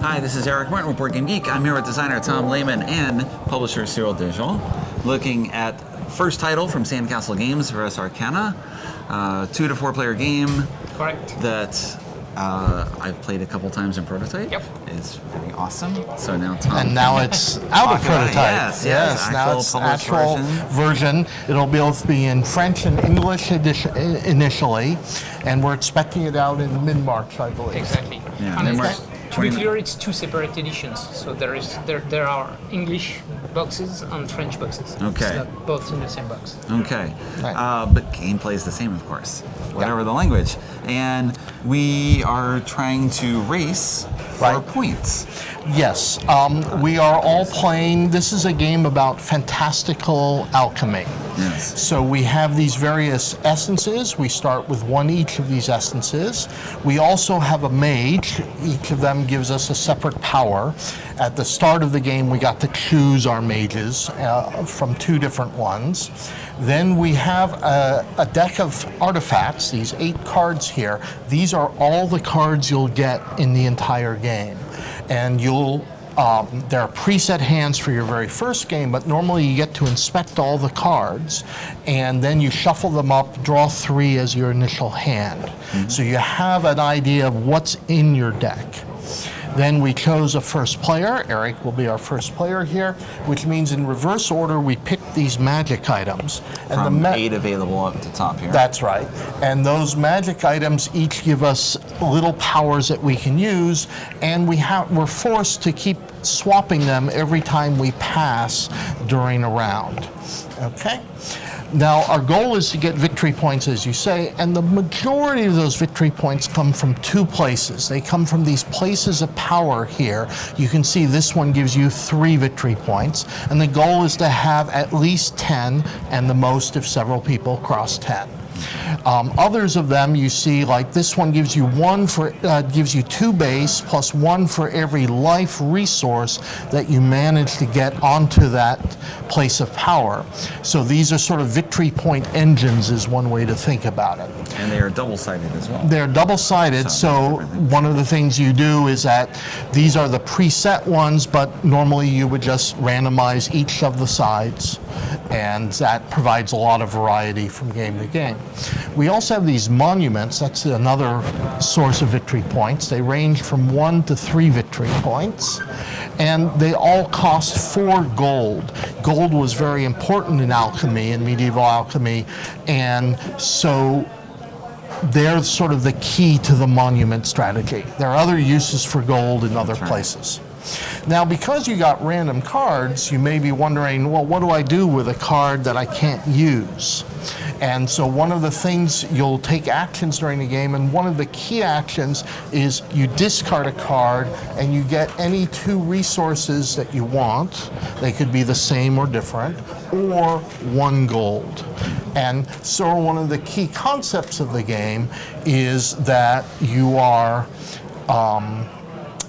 Hi, this is Eric Martin with Board Game Geek. I'm here with designer Tom Lehman and publisher Cyril Digital, looking at first title from Sandcastle Games for Arcana, 2 to 4 player game. Correct. That I've played a couple times in prototype. Yep. It's pretty awesome. So now Tom. And now it's out of prototype. Yes. Now it's actual version. It'll both be in French and English initially, and we're expecting it out in mid-March, I believe. Exactly. Yeah, And mid-March. to be clear, it's 2 separate editions. So there are English boxes and French boxes. Okay. It's not both in the same box. Okay. Right. But gameplay is the same, of course, whatever the language. And we are trying to race for points. Yes, we are all playing. This is a game about fantastical alchemy. Yes. So we have these various essences. We start with one each of these essences. We also have a mage. Each of them gives us a separate power. At the start of the game, we got to choose our mages from 2 different ones. Then we have a deck of artifacts, these 8 cards here. These are all the cards you'll get in the entire game. And there are preset hands for your very first game, but normally you get to inspect all the cards, and then you shuffle them up, draw 3 as your initial hand. Mm-hmm. So you have an idea of what's in your deck. Then we chose a first player. Eric will be our first player here, which means in reverse order we picked these magic items. From 8 available up to top here. That's right. And those magic items each give us little powers that we can use, and we're forced to keep swapping them every time we pass during a round. Okay? Now, our goal is to get victory points, as you say, and the majority of those victory points come from 2 places. They come from these places of power here. You can see this one gives you 3 victory points, and the goal is to have at least 10, and the most if several people cross 10. Others of them you see, like this one gives you 2 base plus 1 for every life resource that you manage to get onto that place of power. So these are sort of victory point engines is one way to think about it. And they are double-sided as well. They're double-sided, so one of the things you do is that these are the preset ones, but normally you would just randomize each of the sides, and that provides a lot of variety from game to game. We also have these monuments. That's another source of victory points. They range from 1 to 3 victory points, and they all cost 4 gold. Gold was very important in alchemy, in medieval alchemy, and so they're sort of the key to the monument strategy. There are other uses for gold in other places. Now, because you got random cards, you may be wondering, well, what do I do with a card that I can't use? And so one of the things, you'll take actions during the game, and one of the key actions is you discard a card and you get any 2 resources that you want. They could be the same or different, or 1 gold. And so one of the key concepts of the game is that you are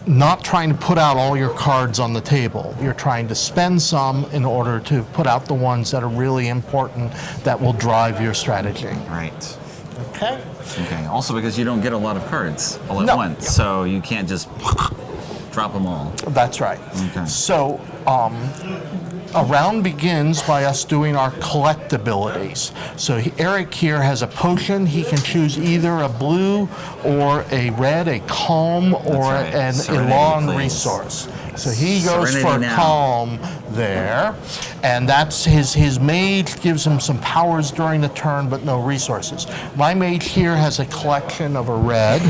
not trying to put out all your cards on the table. You're trying to spend some in order to put out the ones that are really important that will drive your strategy. Right. Okay? Okay. Also because you don't get a lot of cards all at once, so you can't just drop them all. That's right. Okay. So a round begins by us doing our collect abilities. So Eric here has a potion. He can choose either a blue or a red, a calm, or an Elan resource. So he goes for calm there, and that's his mage gives him some powers during the turn, but no resources. My mage here has a collection of a red,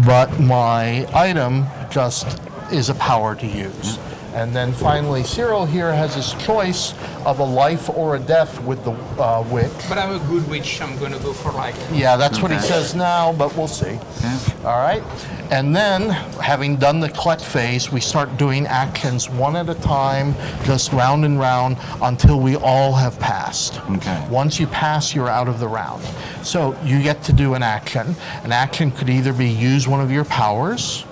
but my item just is a power to use. And then finally, Cyril here has his choice of a life or a death with the witch. But I'm a good witch. I'm going to go for life. Yeah, that's what he says now, but we'll see. Yeah. All right. And then, having done the collect phase, we start doing actions one at a time, just round and round, until we all have passed. Okay. Once you pass, you're out of the round. So you get to do an action. An action could either be use one of your powers,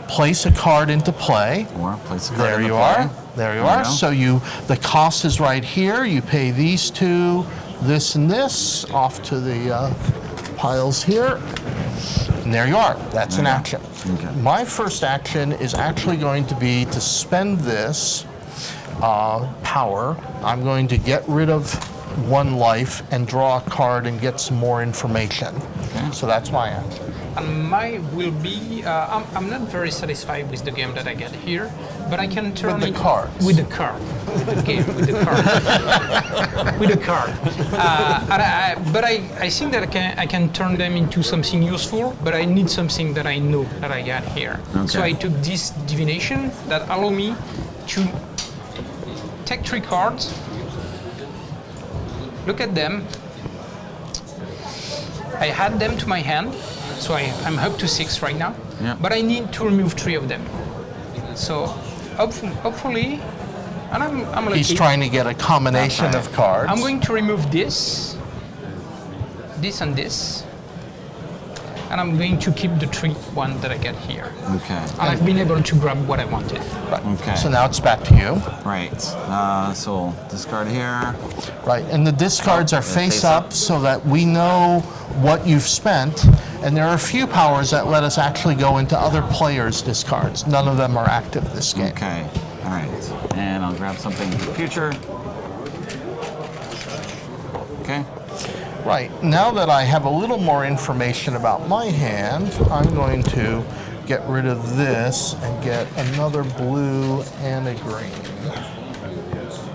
place a card into play. Or place a card There into you play. are. There you are. So the cost is right here. You pay these 2, this and this, off to the piles here. And there you are. That's an Okay. action. Okay. My first action is actually going to be to spend this power. I'm going to get rid of 1 life and draw a card and get some more information. Okay. So that's my action. And mine will be, I'm not very satisfied with the game that I get here, but I can turn With the it cards. with the card, with the game, with the card, with the card. But I think that I can turn them into something useful, but I need something that I know that I got here. So Okay. I took this divination that allow me to take 3 cards, look at them. I add them to my hand, so I'm up to 6 right now. Yeah. But I need to remove 3 of them. So hopefully, and I'm lucky. He's trying to get a combination Okay. of cards. I'm going to remove this, and this, and I'm going to keep the 3 one that I get here. Okay. And I've been able to grab what I wanted. Right. Okay. So now it's back to you. Right. So we'll discard here. Right, and the discards are they're face face up up. so that we know what you've spent. And there are a few powers that let us actually go into other players' discards. None of them are active this game. Okay. All right. And I'll grab something for the future. Okay. Right, now that I have a little more information about my hand, I'm going to get rid of this and get another blue and a green.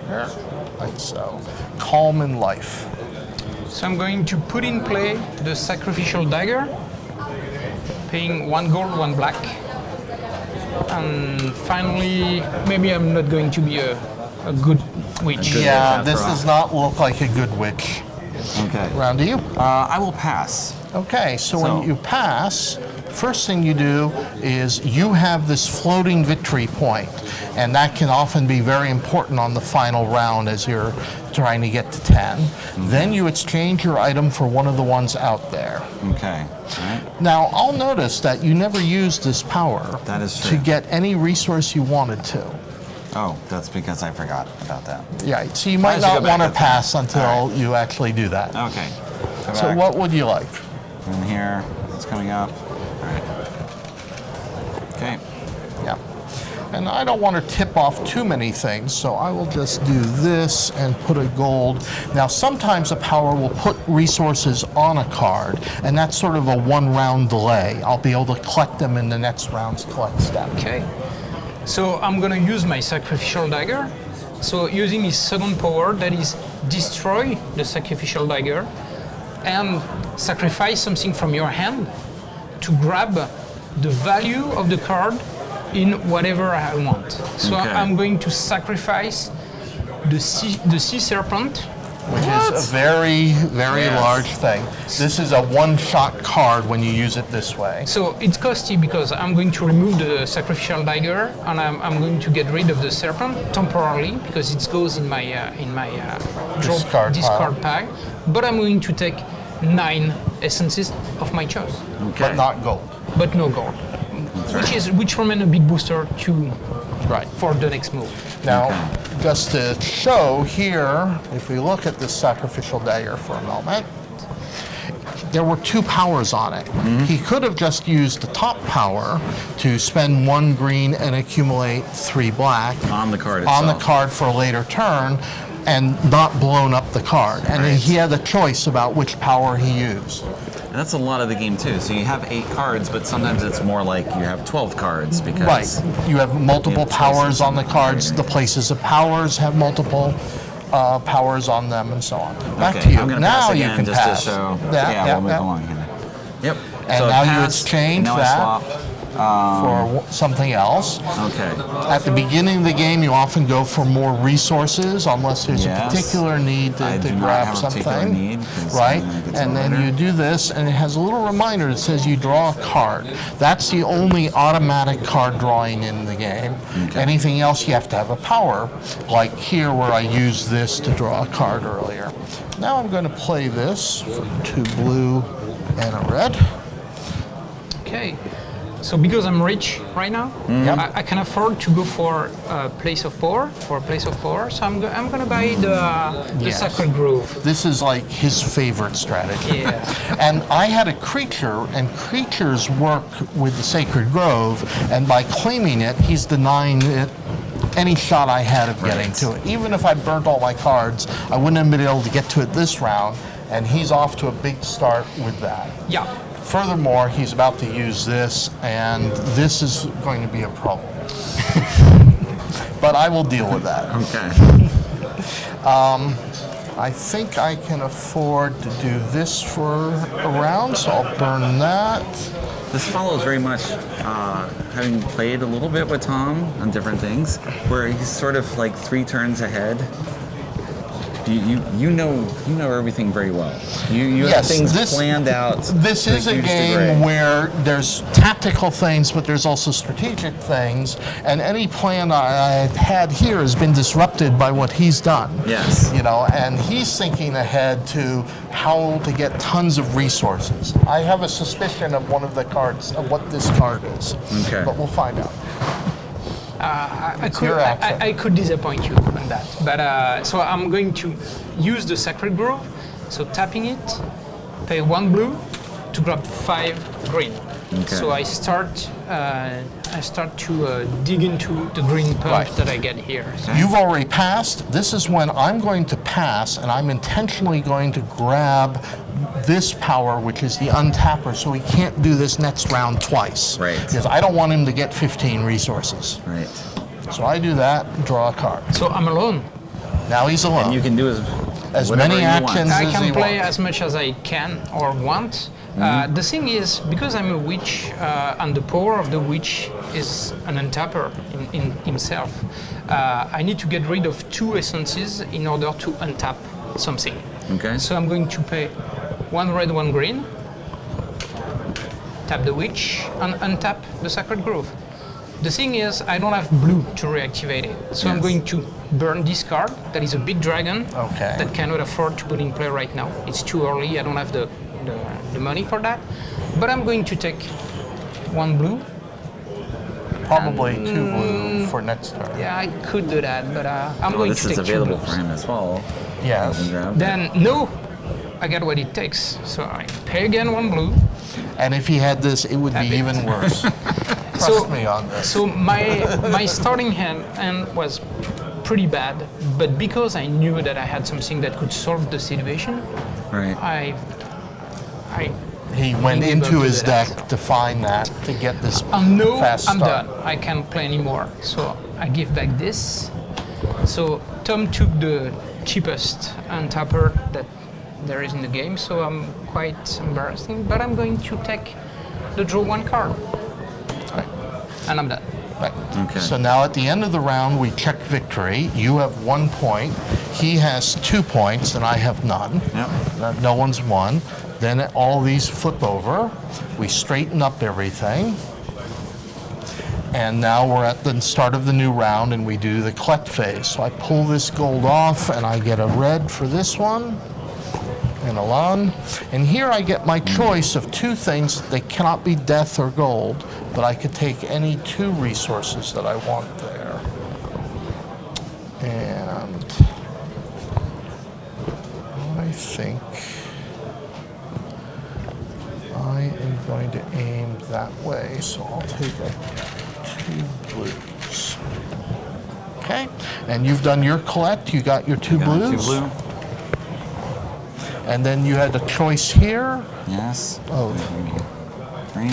There, like so. Calm in life. So I'm going to put in play the sacrificial dagger, paying 1 gold, 1 black. And finally, maybe I'm not going to be a good witch. Good Yeah, witch this after all. does not look like a good witch. Okay. Round to you. I will pass. Okay, so So- when you pass, first thing you do is you have this floating victory point, and that can often be very important on the final round as you're trying to get to 10. Then you exchange your item for one of the ones out there. Okay. All right. Now, I'll notice that you never used this power That is to true. get any resource you wanted to. Oh, that's because I forgot about that. Yeah, so you might should go not back want to to 10. pass until All you actually do that. Okay. Go So back. what would you like? In here. It's coming up. All right. Okay. Yeah. And I don't want to tip off too many things, so I will just do this and put a gold. Now, sometimes a power will put resources on a card, and that's sort of a 1-round delay. I'll be able to collect them in the next round's collect step. Okay. So I'm gonna use my sacrificial dagger. So using his second power, that is destroy the sacrificial dagger and sacrifice something from your hand to grab the value of the card in whatever I want. So Okay. I'm going to sacrifice the sea serpent. Which is a very, very Yes. large thing. This is a one-shot card when you use it this way. So it's costly because I'm going to remove the sacrificial dagger and I'm going to get rid of the serpent temporarily because it goes in my Discard pack. But I'm going to take 9 essences of my choice, Okay. But not gold. but no gold, which remain a big booster to Right. for the next move. Now, just to show here, if we look at this sacrificial dagger for a moment, there were 2 powers on it. He could have just used the top power to spend 1 green and accumulate 3 black On the card itself. on the card for a later turn and not blown up the card. And then Right. he had a choice about which power he used. And that's a lot of the game too. So you have 8 cards, but sometimes it's more like you have 12 cards because Right. You have multiple You have powers choices on the on the cards. card. The places of powers have multiple powers on them, and so on. Back Okay, to you. I'm gonna Now pass you again can just pass. to show. Yeah, we'll move yeah. along here. Yep. And so now you pass, exchange now that. I swap. For something else. Okay. At the beginning of the game, you often go for more resources unless there's a Yes. particular need I to do not grab have a particular something. need, 'cause Right? I'm gonna get to And it then later. you do this, and it has a little reminder that says you draw a card. That's the only automatic card drawing in the game. Okay. Anything else, you have to have a power, like here where I used this to draw a card earlier. Now I'm going to play this for 2 blue and a red. Okay. So because I'm rich right now, Yep. I can afford to go for a place of power, So I'm gonna buy the Yes. Sacred Grove. This is like his favorite strategy. Yeah. And I had a creature, and creatures work with the Sacred Grove, and by claiming it, he's denying it any shot I had of getting to it. Even if I burnt all my cards, I wouldn't have been able to get to it this round, and he's off to a big start with that. Yeah. Furthermore, he's about to use this, and this is going to be a problem. But I will deal with that. Okay. I think I can afford to do this for a round, so I'll burn that. This follows very much having played a little bit with Tom on different things, where he's sort of like 3 turns ahead. You know everything very well. You have Yes, things this- planned out. This to is a huge game degree. where there's tactical things, but there's also strategic things, and any plan I had here has been disrupted by what he's done. Yes. You know, and he's thinking ahead to how to get tons of resources. I have a suspicion of one of the cards, of what this card is. Okay. But we'll find out. your action. I could disappoint you on that, but so I'm going to use the Sacred Grove. So tapping it, pay 1 blue to grab 5 green. Okay. So I start to dig into the green punch Right. that I get here. So You've already passed. This is when I'm going to pass, and I'm intentionally going to grab this power, which is the untapper, so he can't do this next round twice. Right. Because I don't want him to get 15 resources. Right. So I do that, draw a card. so I'm alone. Now he's alone. And you can do As whatever many you want. actions I as can he play wants. as much as I can or want. The thing is, because I'm a witch, and the power of the witch is an untapper in himself, I need to get rid of 2 essences in order to untap something. Okay. So I'm going to pay 1 red, 1 green, tap the witch, and untap the Sacred Grove. The thing is, I don't have blue to reactivate it, so I'm Yes. going to burn this card. That is a big dragon Okay. that cannot afford to put in play right now. It's too early. I don't have the money for that. But I'm going to take 1 blue. Probably 2 blue for next turn. Yeah, I could do that, but I'm Oh, going this to is take 2 available blues. for him as well. Yes. You can grab. Then no, I got what it takes. So I pay again 1 blue. And if he had this, it would be Have it. even worse. Trust So- me on this. So my starting hand was pretty bad, but because I knew that I had something that could solve the situation, Right. I He went He into will his do that. deck to find that, to get this no, fast I'm start. done. I can't play anymore. So I give back this. So Tom took the cheapest untapper that there is in the game, so I'm quite embarrassing, but I'm going to take the draw 1 card. Right. And I'm done. Right. Okay. So now at the end of the round, we check victory. You have 1 point. He has 2 points, and I have none. Yep. No one's won. Then all these flip over. We straighten up everything. And now we're at the start of the new round, and we do the collect phase. So I pull this gold off, and I get a red for this one. And Elan. And here I get my choice of 2 things. They cannot be death or gold, but I could take any 2 resources that I want there. And I think I am going to aim that way, so I'll take 2 blues. Okay, and you've done your collect. You got your 2 Got blues. 2 blue. And then you had a choice here. Yes. Oh. Green.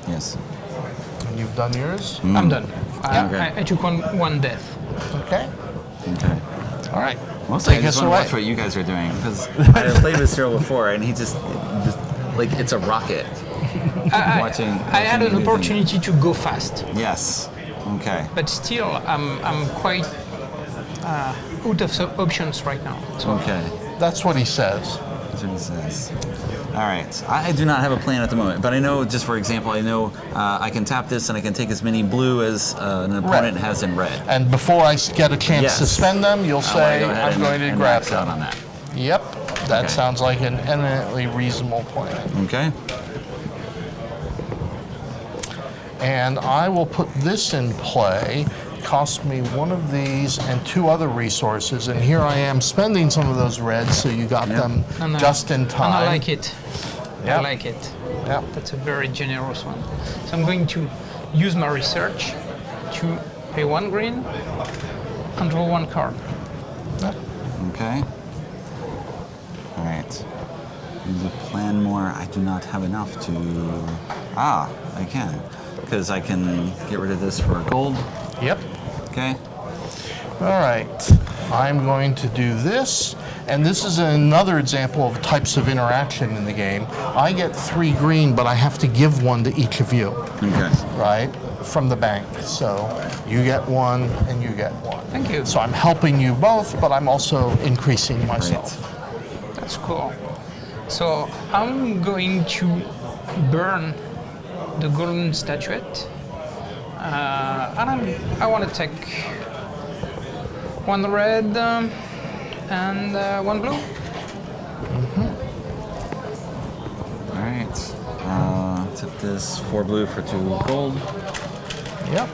Yes. And you've done yours. I'm done. Okay. I took one death. Okay. Okay. All right. Mostly I Take just us want to away. watch what you guys are doing because I played with Cyril before and he just like it's a rocket. watching. I had an you do opportunity to go fast, things. Yes. Okay. but still I'm quite out of options right now. So Okay. That's what he says. That's what he says. All right. I do not have a plan at the moment, but I know, just for example, I know I can tap this and I can take as many blue as an opponent has in red. And before I get a chance Yes. to spend them, you'll I wanna say, go ahead I'm and- going to and grab max out them. on that. Yep. That Okay. sounds like an eminently reasonable plan. Okay. And I will put this in play. Cost me one of these and 2 other resources, and here I am spending some of those reds, so you got them just in time. And I like it. Yep. I like it. Yep. That's a very generous one. So I'm going to use my research to pay 1 green and draw 1 card. Yep. Okay. All right. Need to plan more. I do not have enough to. I can, because I can get rid of this for gold. Yep. Okay. All right. I'm going to do this, and this is another example of types of interaction in the game. I get 3 green, but I have to give 1 to each of you. Okay. Right? From the bank. So you get 1 and you get 1. Thank you. So I'm helping you both, but I'm also increasing myself. Right. That's cool. So I'm going to burn the golden statuette. And I want to take 1 red and 1 blue. All right. Tip this 4 blue for 2 gold. Yep.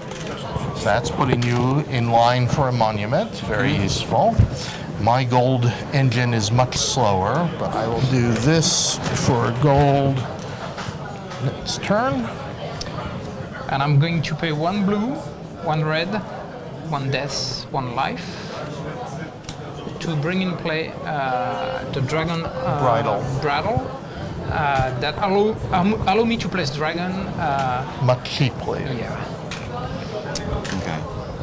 So that's putting you in line for a monument. Very useful. My gold engine is much slower, but I will do this for gold next turn. And I'm going to pay 1 blue, 1 red, 1 death, 1 life to bring in play the dragon bridle that allow me to place dragon. Much cheaply. Yeah. Okay.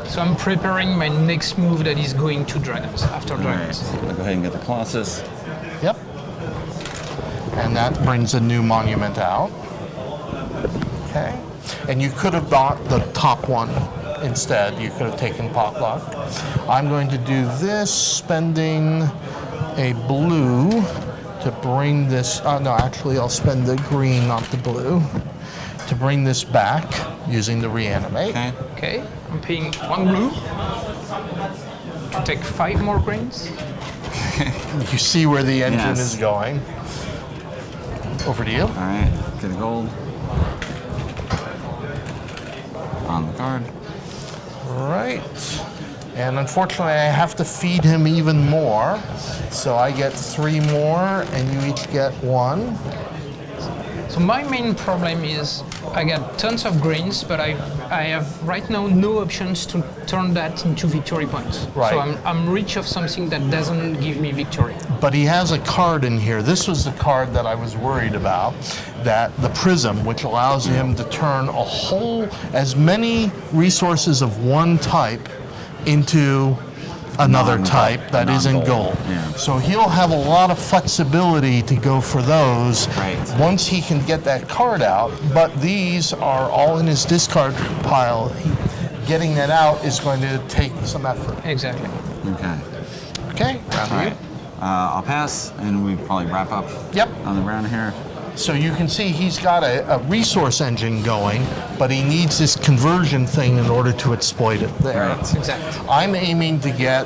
So I'm preparing my next move that is going to dragons after All dragons. right. I'll go ahead and get the Colossus. Yep. And that brings a new monument out. Okay. And you could have bought the top one instead. You could have taken potluck. I'm going to do this, spending a blue to bring this. No, actually, I'll spend the green, not the blue, to bring this back using the reanimate. Okay. Okay, I'm paying 1 blue to take 5 more greens. You see where the engine Yes. is going. Over to you. All right. Get a gold. On the card. Right. And unfortunately, I have to feed him even more. So I get 3 more, and you each get 1. So my main problem is I got tons of greens, but I have right now no options to turn that into victory points. Right. So I'm rich of something that doesn't give me victory. But he has a card in here. This was the card that I was worried about, that the prism, which allows him to turn as many resources of one type into another type that isn't gold. Yeah. So he'll have a lot of flexibility to go for those Right. once he can get that card out, but these are all in his discard pile. Getting that out is going to take some effort. Exactly. Okay. Okay, round All to you. right. I'll pass, and we probably wrap up Yep. on the round here. So you can see he's got a resource engine going, but he needs this conversion thing in order to exploit it there. Right. Exactly. I'm aiming to get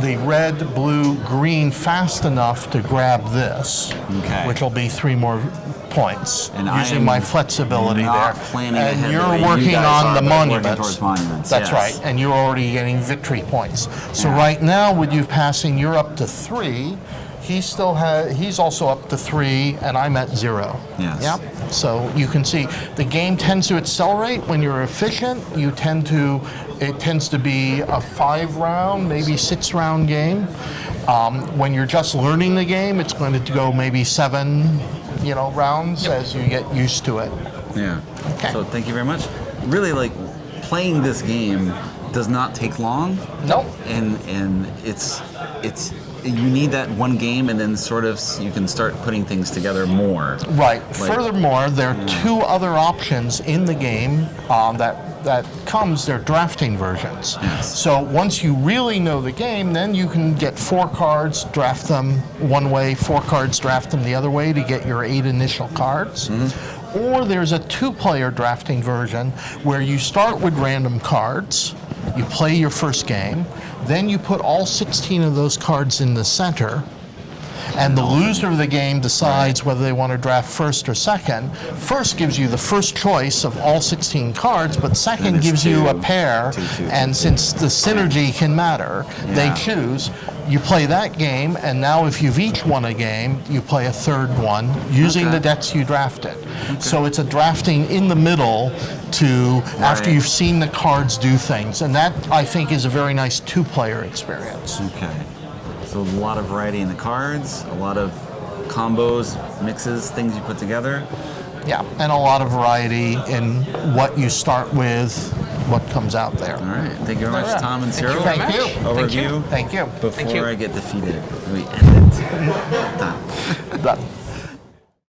the red, blue, green fast enough to grab this, Okay. which will be 3 more points, And I using am my flexibility not there. planning And ahead you're the way you working guys on are, the but working monuments. towards monuments, That's yes. right, and you're already getting victory points. So Yeah. right now, with you passing, you're up to 3. He's also up to 3, and I'm at 0. Yes. Yep. So you can see the game tends to accelerate when you're efficient. It tends to be a 5-round, maybe 6-round game. When you're just learning the game, it's going to go maybe 7, rounds as you get used to it. Yeah. Okay. So thank you very much. Really, playing this game does not take long. Nope. And it's you need that one game, and then sort of you can start putting things together more. Right. Furthermore, there are 2 other options in the game they're drafting versions. Yes. So once you really know the game, then you can get 4 cards, draft them one way, 4 cards, draft them the other way to get your 8 initial cards. Or there's a 2-player drafting version where you start with random cards, you play your first game, then you put all 16 of those cards in the center, And the loser of the game decides whether they want to draft first or second. First gives you the first choice of all 16 cards, but second it's gives you a two. pair. Two, And since the synergy can matter, they Yeah. choose. You play that game, and now if you've each won a game, you play a third one using Okay. the decks you drafted. So it's a drafting in the middle to after Right. you've seen the cards do things. And that, I think, is a very nice two-player experience. Okay. So a lot of variety in the cards, a lot of combos, mixes, things you put together. Yeah, and a lot of variety in what you start with, what comes out there. All right. Thank you very much, Yeah. Tom and Thank you Cyril. very Thank you. much. Overview. Thank you. Before you. I get defeated, we end it. Done. Done.